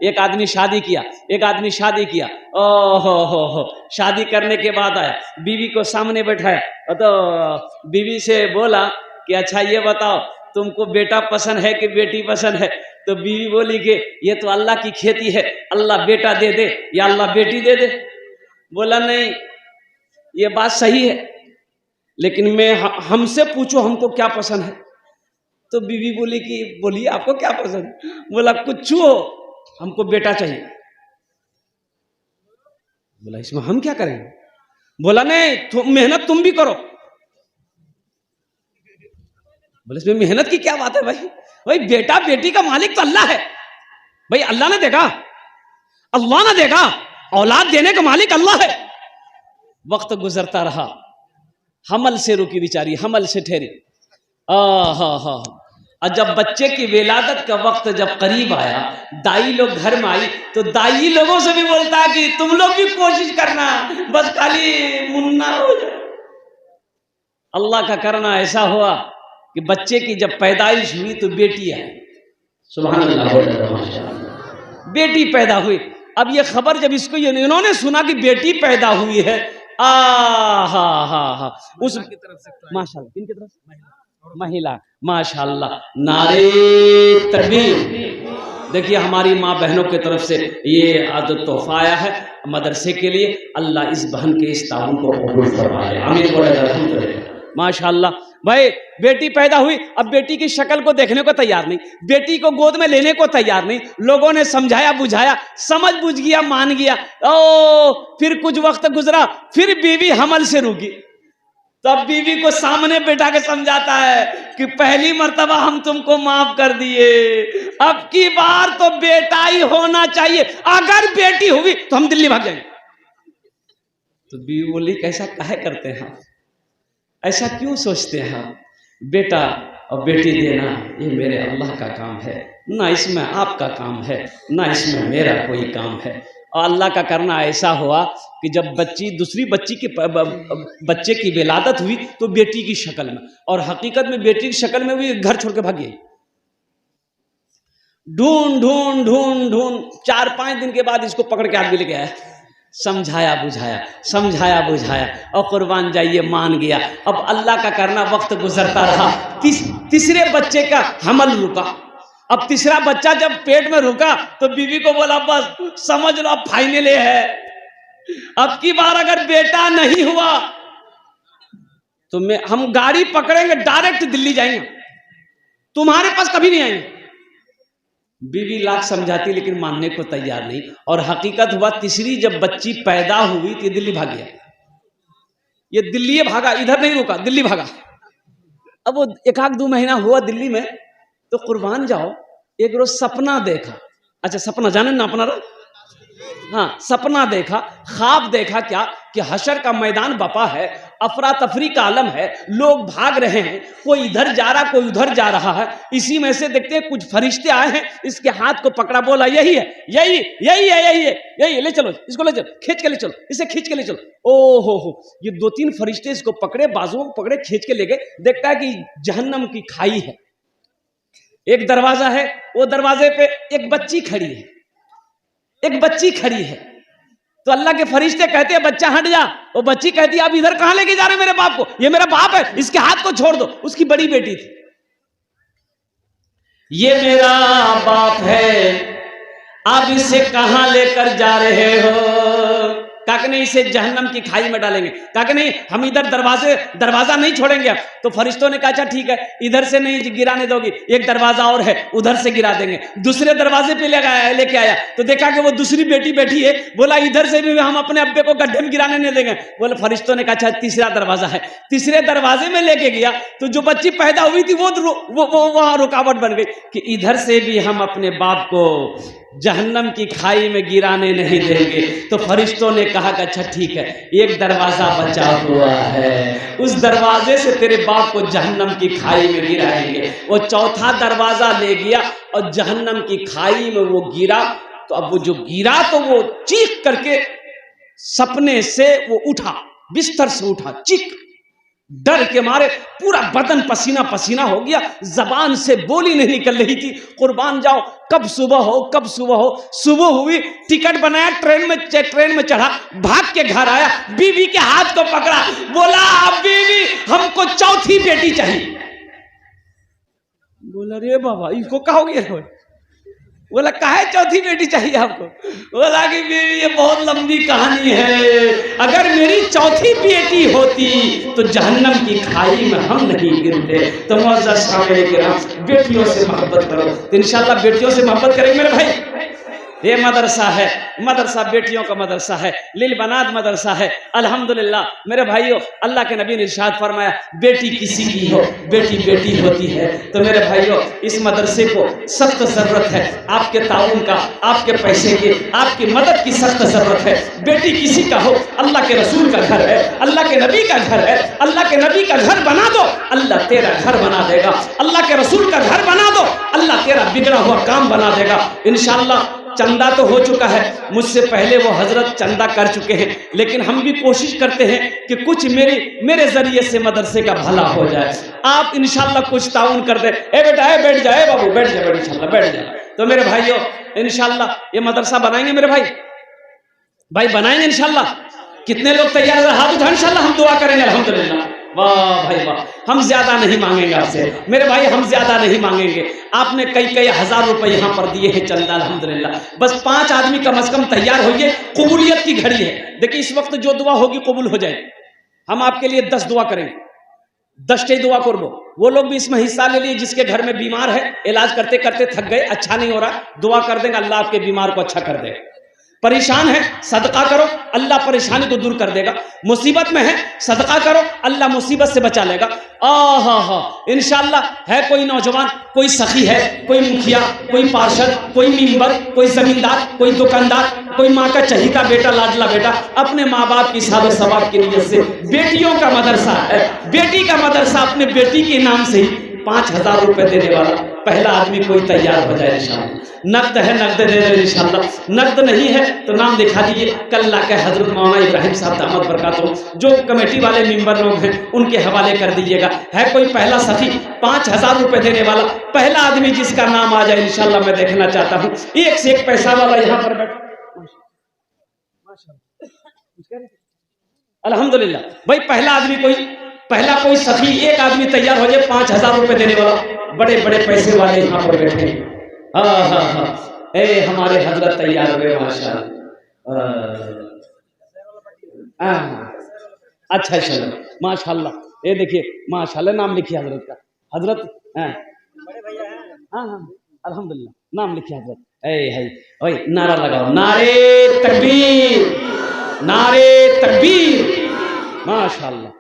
ایک آدمی شادی کیا ہو شادی کرنے کے بعد آیا، بیوی کو سامنے بٹھایا تو بیوی سے بولا کہ اچھا یہ بتاؤ تم کو بیٹا پسند ہے کہ بیٹی پسند ہے؟ تو بیوی بولی کہ یہ تو اللہ کی کھیتی ہے، اللہ بیٹا دے دے یا اللہ بیٹی دے دے۔ بولا نہیں یہ بات صحیح ہے، لیکن ہم سے پوچھو ہم کو کیا پسند ہے۔ تو بیوی بولی کہ بولیے آپ کو کیا پسند؟ بولا کچھ ہو ہم کو بیٹا چاہیے۔ بولا اس میں ہم کیا کریں گے؟ بولا نہیں محنت تم بھی کرو۔ بولے اس میں محنت کی کیا بات ہے بھائی بیٹا بیٹی کا مالک تو اللہ ہے بھائی، اللہ نے دے گا اولاد دینے کا مالک اللہ ہے۔ وقت گزرتا رہا، حمل سے رکی بیچاری، حمل سے ٹھہری۔ اور جب بچے کی ولادت کا وقت جب قریب آیا، دائی لوگ گھر میں آئی تو دائی لوگوں سے بھی بولتا ہے کہ تم لوگ بھی کوشش کرنا بس خالی منا ہو جائے۔ اللہ کا کرنا ایسا ہوا کہ بچے کی جب پیدائش ہوئی تو بیٹی ہے، سبحان اللہ، بیٹی پیدا ہوئی۔ اب یہ خبر جب اس کو انہوں نے سنا کہ بیٹی پیدا ہوئی ہے، اس ماشاء اللہ کن کی طرف سے مہیلا، ماشاء اللہ، نعرے تکبیر۔ دیکھیے ہماری ماں بہنوں کی طرف سے یہ عادت تحفہ آیا ہے مدرسے کے لیے، اللہ اس بہن کے اس تعاون کو قبول فرمائے، آمین بولے الحمدللہ۔ ماشاء اللہ بھائی بیٹی پیدا ہوئی، اب بیٹی کی شکل کو دیکھنے کو تیار نہیں، بیٹی کو گود میں لینے کو تیار نہیں، لوگوں نے سمجھایا بجھایا، سمجھ بوجھ گیا، مان گیا۔ پھر کچھ وقت گزرا، پھر بیوی حمل سے رکی، تب بیوی کو سامنے بیٹھا کے سمجھاتا ہے کہ پہلی مرتبہ ہم تم کو معاف کر دیے، اب کی بار تو بیٹا ہی ہونا چاہیے، اگر بیٹی ہوئی تو ہم دلی بھاگ جائیں گے۔ تو بیوی بولی کیسا کہے کرتے ہیں، ایسا کیوں سوچتے ہیں؟ بیٹا اور بیٹی دینا یہ میرے اللہ کا کام ہے، نہ اس میں آپ کا کام ہے، نہ اس میں میرا کوئی کام ہے۔ اور اللہ کا کرنا ایسا ہوا کہ جب دوسری بچے کی ولادت ہوئی تو بیٹی کی شکل میں، اور حقیقت میں بیٹی کی شکل میں بھی گھر چھوڑ کے بھاگ گئی۔ ڈھونڈ 4-5 دن کے بعد اس کو پکڑ کے آدمی لے کے آیا، سمجھایا بجھایا اور قربان جائیے مان گیا۔ اب اللہ کا کرنا وقت گزرتا رہا، تیسرے بچے کا حمل رکا۔ اب تیسرا بچہ جب پیٹ میں رکا تو بیوی کو بولا بس سمجھ لو اب فائنل ہے، اب کی بار اگر بیٹا نہیں ہوا تو ہم گاڑی پکڑیں گے ڈائریکٹ دلی جائیں گے، تمہارے پاس کبھی نہیں آئیں گے۔ بیوی لاکھ سمجھاتی لیکن ماننے کو تیار نہیں، اور حقیقت ہوا تیسری جب بچی پیدا ہوئی تو یہ دلی بھاگ گیا، یہ دلی بھاگا، ادھر نہیں رکا، دلی بھاگا۔ اب وہ 1-2 مہینہ ہوا دلی میں تو قربان جاؤ ایک روز سپنا دیکھا۔ اچھا سپنا جانے نا اپنا ہاں، سپنا دیکھا، خواب دیکھا کیا کہ حشر کا میدان بپا ہے، افراتفری کا عالم ہے، لوگ بھاگ رہے ہیں، کوئی ادھر جا رہا کوئی ادھر جا رہا ہے۔ اسی میں سے دیکھتے ہیں کچھ فرشتے آئے ہیں، اس کے ہاتھ کو پکڑا، بولا یہی ہے، لے چلو اس کو، لے چلو، کھینچ کے لے چلو، اسے کھینچ کے لے چلو۔ ہو یہ 2-3 فرشتے اس کو پکڑے، بازوؤں کو پکڑے، کھینچ کے لے گئے۔ دیکھتا ہے کہ جہنم کی کھائی ہے، ایک دروازہ ہے، وہ دروازے پہ ایک بچی کھڑی ہے۔ تو اللہ کے فرشتے کہتے ہیں بچہ ہٹ جا، وہ بچی کہتی ہے آپ ادھر کہاں لے کے جا رہے میرے باپ کو، یہ میرا باپ ہے، اس کے ہاتھ کو چھوڑ دو۔ اس کی بڑی بیٹی تھی، یہ میرا باپ ہے، آپ اسے کہاں لے کر جا رہے ہو؟ کہا کہ نہیں اسے جہنم کی کھائی میں ڈالیں گے۔ کہا کہ نہیں ہم ادھر دروازہ نہیں چھوڑیں گے۔ تو فرشتوں نے کہا اچھا ٹھیک ہے، ادھر سے نہیں گرانے دو گی، ایک دروازہ اور ہے ادھر سے گرا دیں گے۔ دوسرے دروازے پہ لے کے آیا تو دیکھا کہ وہ دوسری بیٹی بیٹھی ہے، بولا ادھر سے بھی ہم اپنے ابے کو گڈھے میں گرانے نہیں دیں گے۔ بولے فرشتوں نے کہا اچھا تیسرا دروازہ ہے، تیسرے دروازے میں لے کے گیا تو جو بچی پیدا ہوئی تھی وہ وہاں رکاوٹ بن گئی کہ ادھر سے بھی ہم اپنے باپ کو جہنم کی کھائی میں گرانے نہیں دیں گے۔ تو فرشتوں نے کہا کہ اچھا ٹھیک ہے، ایک دروازہ بچا ہوا ہے، اس دروازے سے تیرے باپ کو جہنم کی کھائی میں گرائیں گے۔ وہ چوتھا دروازہ لے گیا اور جہنم کی کھائی میں وہ گرا۔ تو اب وہ جو گرا تو وہ چیخ کر کے سپنے سے وہ اٹھا، بستر سے اٹھا، چیخ ڈر کے مارے پورا بدن پسینہ پسینہ ہو گیا، زبان سے بولی نہیں نکل رہی تھی۔ قربان جاؤ، کب صبح ہو کب صبح ہو، صبح ہوئی، ٹکٹ بنایا، ٹرین میں چڑھا، بھاگ کے گھر آیا، بیوی کے ہاتھ کو پکڑا، بولا بیوی ہم کو چوتھی بیٹی چاہیے۔ بولا رے بابا اس کو کہو گے؟ بولا کہے چوتھی بیٹی چاہیے آپ کو؟ بولا کہ بیوی یہ بہت لمبی کہانی ہے، اگر میری چوتھی بیٹی ہوتی تو جہنم کی کھائی میں ہم نہیں گرتے۔ تو معزز سامعین کرام، بیٹیوں سے محبت کرو تو انشاءاللہ بیٹیوں سے محبت کریں میرے بھائی۔ یہ مدرسہ ہے، مدرسہ بیٹیوں کا مدرسہ ہے، للبنات مدرسہ ہے۔ الحمدللہ میرے بھائیوں، اللہ کے نبی نے ارشاد فرمایا بیٹی کسی کی ہو بیٹی بیٹی ہوتی ہے۔ تو میرے بھائیوں اس مدرسے کو سخت ضرورت ہے آپ کے تعاون کا، آپ کے پیسے کی، آپ کی مدد کی سخت ضرورت ہے۔ بیٹی کسی کا ہو، اللہ کے رسول کا گھر ہے، اللہ کے نبی کا گھر ہے، اللہ کے نبی کا گھر بنا دو اللہ تیرا گھر بنا دے گا، اللہ کے رسول کا گھر بنا دو اللہ تیرا بگڑا ہوا کام بنا دے گا انشاءاللہ۔ چندہ تو ہو چکا ہے، مجھ سے پہلے وہ حضرت چندہ کر چکے ہیں، لیکن ہم بھی کوشش کرتے ہیں کہ کچھ میرے ذریعے سے مدرسے کا بھلا ہو جائے۔ آپ انشاءاللہ کچھ تعاون کر دیں۔ اے بیٹا اے بیٹھ جائے بابو، بیٹھ جائے انشاءاللہ بیٹھ جائے۔ تو میرے بھائیوں انشاءاللہ یہ مدرسہ بنائیں گے میرے بھائی بنائیں گے انشاءاللہ۔ کتنے لوگ تیار ہیں؟ ہاتھ اٹھائیں انشاءاللہ، ہم دعا کریں گے الحمدللہ۔ واہ بھائی واہ، ہم زیادہ نہیں مانگیں گے آپ سے میرے بھائی، ہم زیادہ نہیں مانگیں گے۔ آپ نے کئی ہزار روپے یہاں پر دیے ہیں چندہ الحمدللہ، بس 5 آدمی کم از کم تیار ہوئیے، قبولیت کی گھڑی ہے۔ دیکھیں اس وقت جو دعا ہوگی قبول ہو جائے، ہم آپ کے لیے 10 دعا کریں گے، 10 دعا کربو۔ وہ لوگ بھی اس میں حصہ لے لیے جس کے گھر میں بیمار ہے، علاج کرتے کرتے تھک گئے، اچھا نہیں ہو رہا، دعا کر دیں گے اللہ آپ کے بیمار کو اچھا کر دے گا۔ پریشان ہے صدقہ کرو، اللہ پریشانی کو دور کر دے گا۔ مصیبت میں ہے صدقہ کرو، اللہ مصیبت سے بچا لے گا۔ انشاءاللہ ہے کوئی نوجوان، کوئی سخی ہے، کوئی مکھیا، کوئی پارشد، کوئی ممبر، کوئی زمیندار، کوئی دکاندار، کوئی ماں کا چہیتا بیٹا، لاڈلا بیٹا، اپنے ماں باپ کی سعادت و ثواب کی نیت سے بیٹیوں کا مدرسہ ہے، بیٹی کا مدرسہ اپنے بیٹی کے نام سے ہی 5000 روپے دینے والا پہلا آدمی کوئی تیار ہو جائے انشاءاللہ۔ نقد ہے نقد دے دیں انشاءاللہ، نقد نہیں ہے تو نام دکھا دیجئے، کل لا کے حضرت مولانا ابراہیم صاحب دامت برکاتہ جو کمیٹی والے ممبر لوگ ہیں ان کے حوالے کر دیجئے گا۔ ہے کوئی پہلا سخی 5000 روپے دینے والا پہلا آدمی جس کا نام آ جائے انشاءاللہ میں دیکھنا چاہتا ہوں۔ ایک سے ایک پیسہ والا یہاں پر بیٹھ الحمدللہ بھائی، پہلا کوئی سخی ایک آدمی تیار ہو جائے 5000 روپے دینے والا، بڑے بڑے پیسے والے یہاں پر بیٹھے ہیں۔ اے ہمارے حضرت تیار ہوئے ماشاءاللہ۔ اچھا چلو ماشاءاللہ، یہ دیکھیے ماشاءاللہ نام لکھیے حضرت کا، حضرت الحمدللہ نام لکھیے حضرت۔ اے نعرہ لگاؤ، نعرے تکبیر، نعرے تکبیر، ماشاءاللہ۔